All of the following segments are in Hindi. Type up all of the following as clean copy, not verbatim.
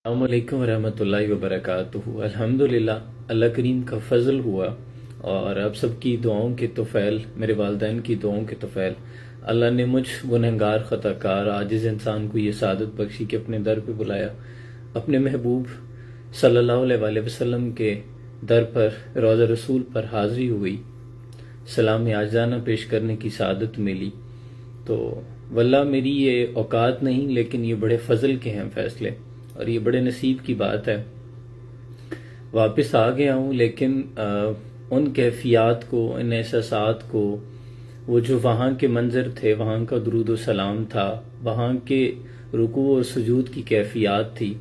अस्सलामुअलैकुम वरहमतुल्लाहि वबरकातुहू। अल्हम्दुलिल्लाह, अल्लाह करीम का फजल हुआ और अब सबकी दुआओं के तोफ़ैल, मेरे वालिदैन की दुआओं के तोफ़ैल, अल्लाह ने मुझ गुनहगार ख़ताकार आजिज़ इंसान को ये सादत बख्शी कि अपने दर पे बुलाया। अपने महबूब सल्लल्लाहु अलैहि वसल्लम के दर पर, रोज़ा रसूल पर हाज़िरी हुई, सलाम आजाना पेश करने की सादत मिली। तो वल्लाह मेरी ये औकात नहीं, लेकिन ये बड़े फजल के हैं फैसले और ये बड़े नसीब की बात है। वापस आ गया हूँ, लेकिन उन कैफियत को, इन एहसासात को, वो जो वहाँ के मंजर थे, वहाँ का दुरूद व सलाम था, वहाँ के रुकू और सुजूद की कैफियत थी,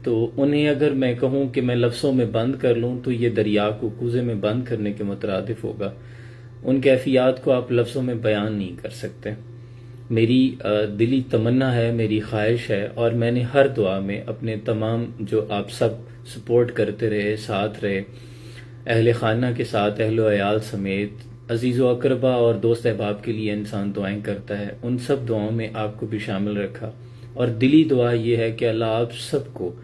तो उन्हें अगर मैं कहूँ कि मैं लफ्ज़ों में बंद कर लूँ तो ये दरिया को कूज़े में बंद करने के मुतरादिफ होगा। उन कैफियत को आप लफ्ज़ों में बयान नहीं कर सकते। मेरी दिली तमन्ना है, मेरी ख्वाहिश है, और मैंने हर दुआ में अपने तमाम जो आप सब सपोर्ट करते रहे, साथ रहे, अहले खाना के साथ, अहलो अयाल समेत, अजीज़ व अकरबा और दोस्त अहबाब के लिए इंसान दुआएं करता है, उन सब दुआओं में आपको भी शामिल रखा। और दिली दुआ ये है कि अल्लाह आप सबको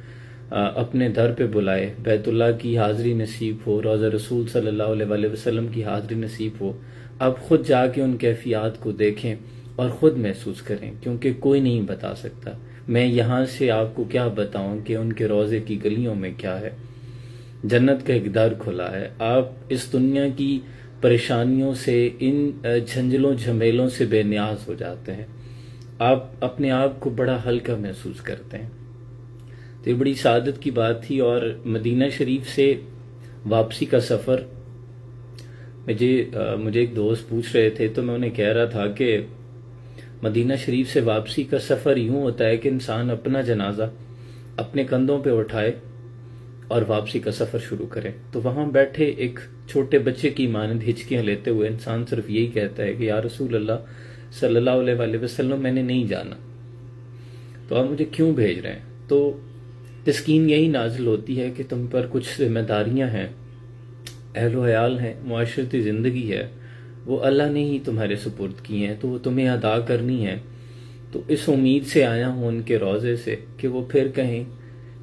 अपने दर पे बुलाए, बैतुल्लाह की हाज़िरी नसीब हो, रोज़ा रसूल सल्लल्लाहु अलैहि वसल्लम की हाज़िरी नसीब हो। आप खुद जाके उन कैफियत को देखें और ख़ुद महसूस करें, क्योंकि कोई नहीं बता सकता। मैं यहाँ से आपको क्या बताऊं कि उनके रोज़े की गलियों में क्या है। जन्नत का एक दर खुला है। आप इस दुनिया की परेशानियों से, इन झंझलों झमेलों से बेनियाज हो जाते हैं। आप अपने आप को बड़ा हल्का महसूस करते हैं। तो ये बड़ी सादत की बात थी। और मदीना शरीफ से वापसी का सफ़र, मुझे एक दोस्त पूछ रहे थे, तो मैं उन्हें कह रहा था कि मदीना शरीफ से वापसी का सफ़र यूं होता है कि इंसान अपना जनाजा अपने कंधों पे उठाए और वापसी का सफ़र शुरू करे। तो वहां बैठे एक छोटे बच्चे की मानंद हिचकियां लेते हुए इंसान सिर्फ यही कहता है कि या रसूल अल्लाह सल्लल्लाहु अलैहि वसल्लम, मैंने नहीं जाना, तो आप मुझे क्यों भेज रहे हैं। तो तस्कीन यही नाजिल होती है कि तुम पर कुछ जिम्मेदारियां हैं, अहलो अयाल हैं, मुआशरती ज़िंदगी है, वो अल्लाह ने ही तुम्हारे सुपुर्द की हैं, तो वो तुम्हें अदा करनी है। तो इस उम्मीद से आया हूँ उनके रोज़े से कि वो फिर कहें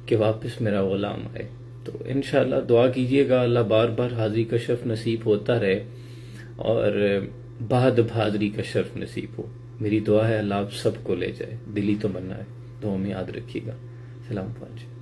कि वापस मेरा ग़ुलाम आए। तो इंशाअल्लाह दुआ कीजिएगा, अल्लाह बार बार हाज़िरी का शर्फ नसीब होता रहे और बाद हाज़िरी का शर्फ नसीब हो। मेरी दुआ है अल्लाह आप सबको ले जाए, दिली तमन्ना है। दुआ में याद रखिएगा। सलाम पांच।